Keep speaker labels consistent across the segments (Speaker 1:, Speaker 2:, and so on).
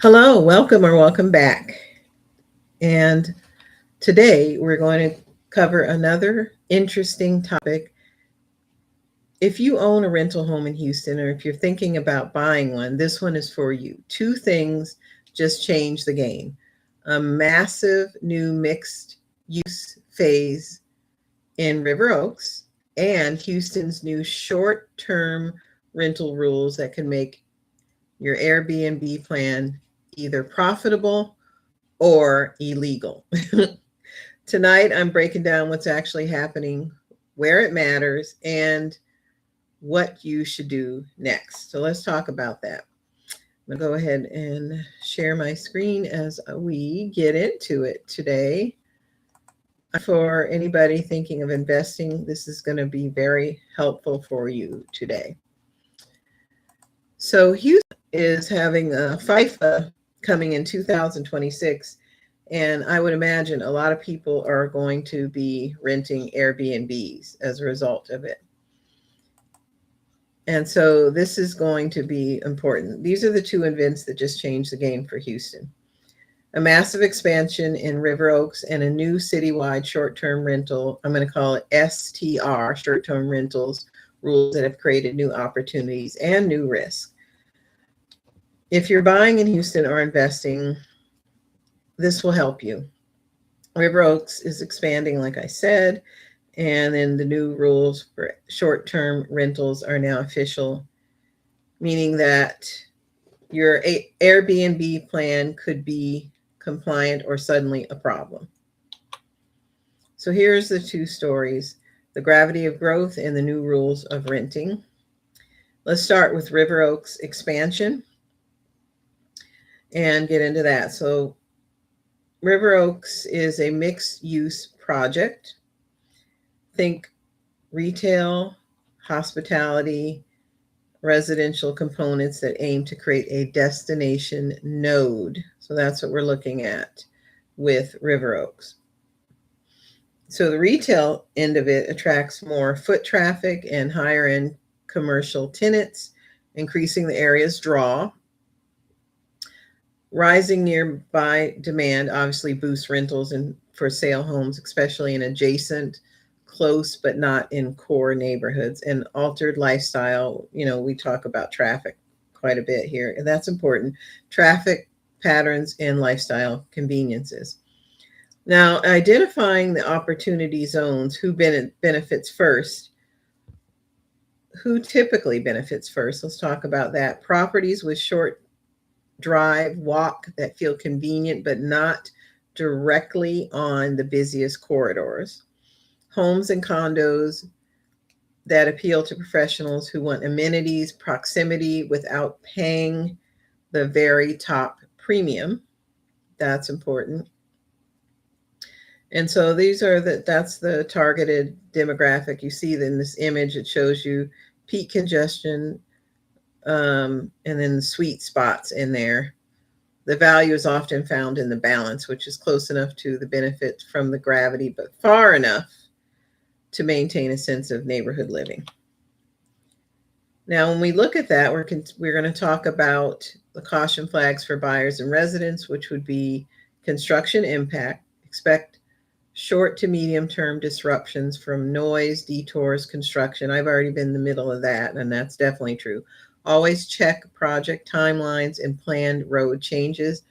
Speaker 1: Hello, welcome or welcome back. And today we're going to cover another interesting topic. If you own a rental home in Houston or if you're thinking about buying one, this one is for you. Two things just changed the game: a massive new mixed use phase in River Oaks and Houston's new short term rental rules that can make your Airbnb plan either profitable or illegal. Tonight, I'm breaking down what's actually happening, where it matters, and what you should do next. So let's talk about that. I'm going to go ahead and share my screen as we get into it today. For anybody thinking of investing, this is going to be very helpful for you today. So Houston is having a FIFA coming in 2026. And I would imagine a lot of people are going to be renting Airbnbs as a result of it. And so this is going to be important. These are the two events that just changed the game for Houston: a massive expansion in River Oaks and a new citywide short-term rental, I'm going to call it STR, short-term rentals, rules that have created new opportunities and new risks. If you're buying in Houston or investing, this will help you. River Oaks is expanding, like I said, and then the new rules for short-term rentals are now official, meaning that your Airbnb plan could be compliant or suddenly a problem. So here's the two stories: the gravity of growth and the new rules of renting. Let's start with River Oaks expansion and get into that. So River Oaks is a mixed use project. Think retail, hospitality, residential components that aim to create a destination node. So that's what we're looking at with River Oaks. So the retail end of it attracts more foot traffic and higher end commercial tenants, increasing the area's draw. Rising nearby demand obviously boosts rentals and for sale homes, especially in adjacent, close but not in core neighborhoods. And altered lifestyle, we talk about traffic quite a bit here, and that's important. Traffic patterns and lifestyle conveniences. Now, identifying the opportunity zones, who benefits first, who typically benefits first. Let's talk about that. Properties with short drive, walk that feel convenient but not directly on the busiest corridors. Homes and condos that appeal to professionals who want amenities, proximity without paying the very top premium. That's important. And so that's the targeted demographic. You see in this image, it shows you peak congestion, and then the sweet spots in there. The value is often found in the balance, which is close enough to the benefit from the gravity, but far enough to maintain a sense of neighborhood living. Now, when we look at that, we're going to talk about the caution flags for buyers and residents, which would be construction impact. Expect short to medium term disruptions from noise, detours, construction. I've already been in the middle of that, and that's definitely true. Always check project timelines and planned road changes.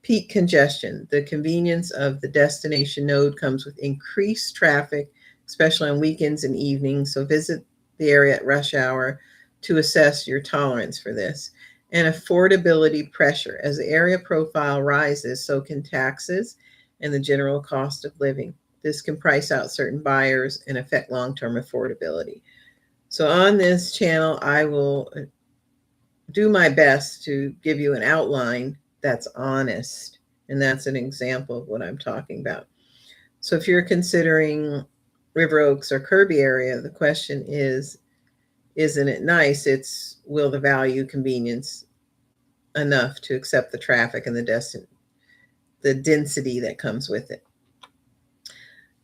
Speaker 1: Peak congestion. The convenience of the destination node comes with increased traffic, especially on weekends and evenings. So visit the area at rush hour to assess your tolerance for this. And affordability pressure. As the area profile rises, so can taxes and the general cost of living. This can price out certain buyers and affect long-term affordability. So on this channel, I will do my best to give you an outline that's honest. And that's an example of what I'm talking about. So if you're considering River Oaks or Kirby area, the question is, isn't it nice? It's, will the value convenience enough to accept the traffic and the density that comes with it?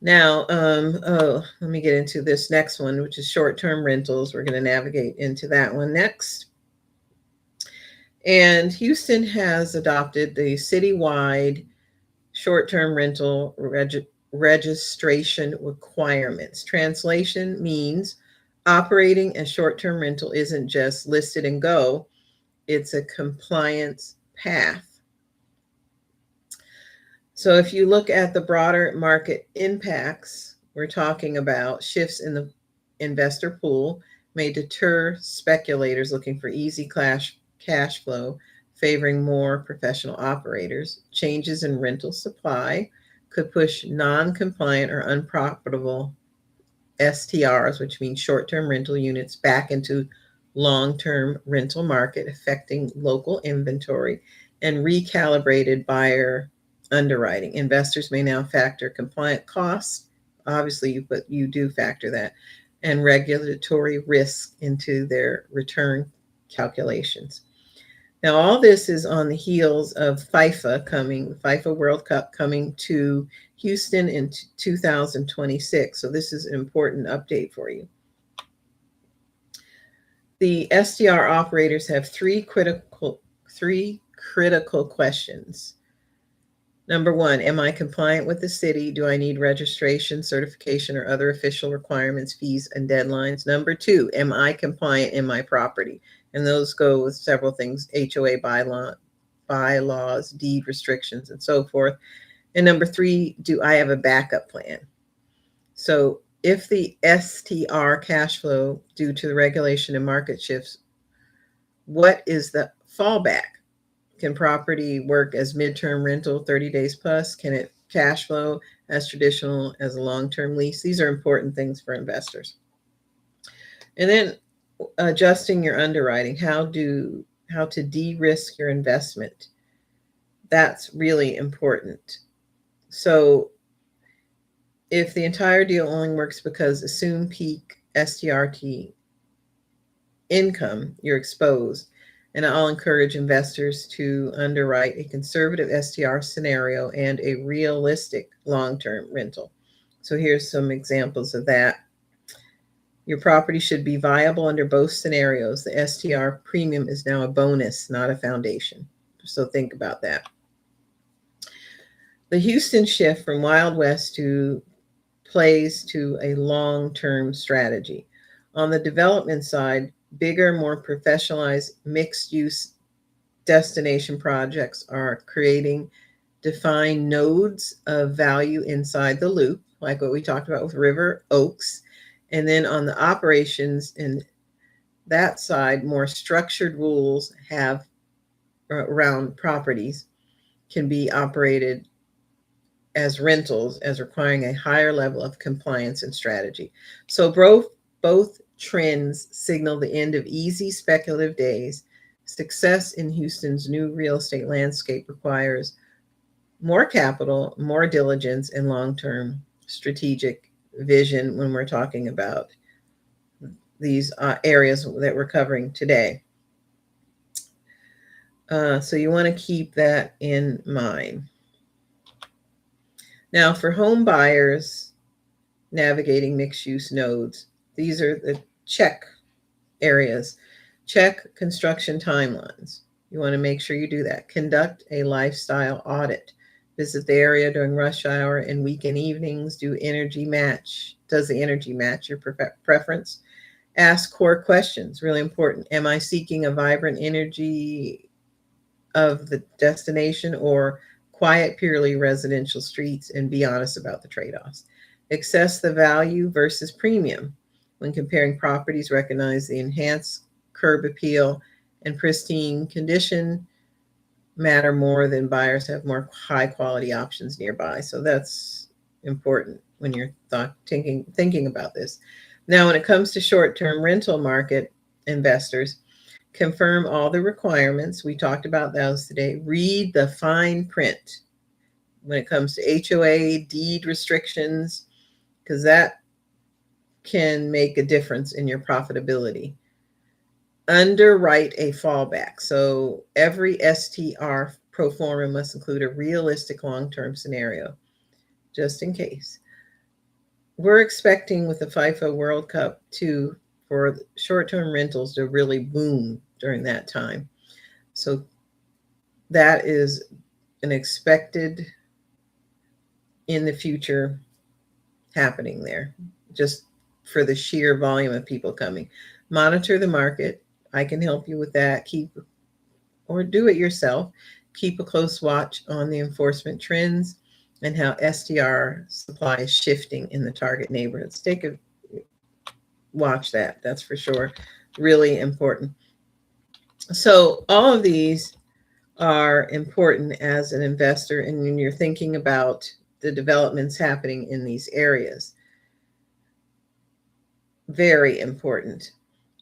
Speaker 1: Now, let me get into this next one, which is short-term rentals. We're going to navigate into that one next. And Houston has adopted the citywide short-term rental registration requirements. Translation means operating a short-term rental isn't just listed and go, it's a compliance path. So if you look at the broader market impacts, we're talking about shifts in the investor pool may deter speculators looking for easy cash flow, favoring more professional operators. Changes in rental supply could push non-compliant or unprofitable STRs, which means short-term rental units, back into long-term rental market, affecting local inventory and recalibrated buyer underwriting. Investors may now factor compliant costs. Obviously, you do factor that, and regulatory risk into their return calculations. Now, all this is on the heels of FIFA World Cup coming to Houston in 2026. So this is an important update for you. The STR operators have three critical questions. Number one, am I compliant with the city? Do I need registration, certification, or other official requirements, fees, and deadlines? Number two, am I compliant in my property? And those go with several things: HOA bylaws, deed restrictions, and so forth. And number three, do I have a backup plan? So if the STR cash flow due to the regulation and market shifts, what is the fallback? Can property work as midterm rental 30 days plus? Can it cash flow as traditional as a long-term lease? These are important things for investors. And then adjusting your underwriting, how to de-risk your investment. That's really important. So if the entire deal only works because assumed peak STRT income, you're exposed. And I'll encourage investors to underwrite a conservative STR scenario and a realistic long-term rental. So here's some examples of that. Your property should be viable under both scenarios. The STR premium is now a bonus, not a foundation. So think about that. The Houston shift from Wild West to plays to a long-term strategy. On the development side, bigger, more professionalized mixed-use destination projects are creating defined nodes of value inside the loop, like what we talked about with River Oaks. And then on the operations in that side, more structured rules have around properties can be operated as rentals, as requiring a higher level of compliance and strategy. So both trends signal the end of easy speculative days. Success in Houston's new real estate landscape requires more capital, more diligence, and long-term strategic vision when we're talking about these areas that we're covering today. So you want to keep that in mind. Now, for home buyers navigating mixed-use nodes, these are the check areas. Check construction timelines. You want to make sure you do that. Conduct a lifestyle audit. Visit the area during rush hour and weekend evenings. Does the energy match your preference? Ask core questions, really important. Am I seeking a vibrant energy of the destination or quiet, purely residential streets? And be honest about the trade-offs. Assess the value versus premium. When comparing properties, recognize the enhanced curb appeal and pristine condition matter more than buyers have more high quality options nearby. So that's important when you're thinking about this. Now, when it comes to short-term rental market investors, confirm all the requirements. We talked about those today. Read the fine print when it comes to HOA, deed restrictions, because that can make a difference in your profitability. Underwrite a fallback. So every STR pro forma must include a realistic long-term scenario, just in case. We're expecting with the FIFA World Cup for short-term rentals to really boom during that time. So that is an expected in the future happening there, just for the sheer volume of people coming. Monitor the market. I can help you with that. Or do it yourself. Keep a close watch on the enforcement trends and how STR supply is shifting in the target neighborhoods. Watch that. That's for sure. Really important. So all of these are important as an investor and when you're thinking about the developments happening in these areas. Very important.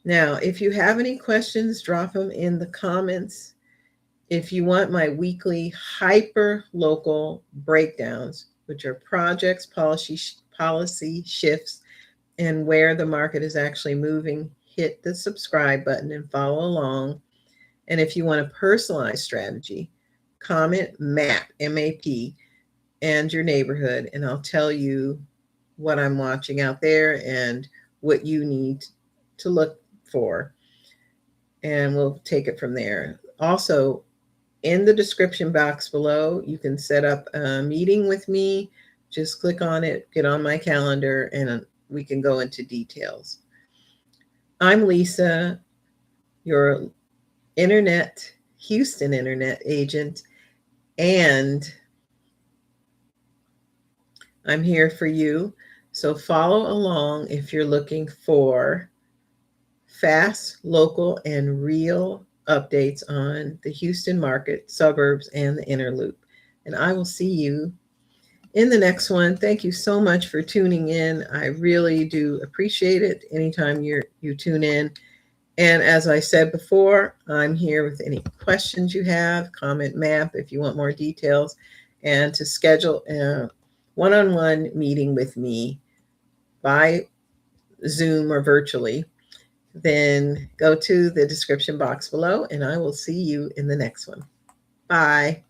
Speaker 1: Now, if you have any questions, drop them in the comments. If you want my weekly hyper local breakdowns, which are projects, policy shifts, and where the market is actually moving, hit the subscribe button and follow along. And if you want a personalized strategy, comment MAP, M-A-P, and your neighborhood, and I'll tell you what I'm watching out there and what you need to look for. And we'll take it from there. Also, in the description box below, you can set up a meeting with me. Just click on it, get on my calendar, and we can go into details. I'm Lisa, your Houston internet agent, and I'm here for you. So follow along if you're looking for fast, local, and real updates on the Houston market, suburbs, and the inner loop. And I will see you in the next one. Thank you so much for tuning in. I really do appreciate it anytime you tune in. And as I said before, I'm here with any questions you have, comment MAP if you want more details, and to schedule a one-on-one meeting with me by Zoom or virtually, then go to the description box below and I will see you in the next one. Bye.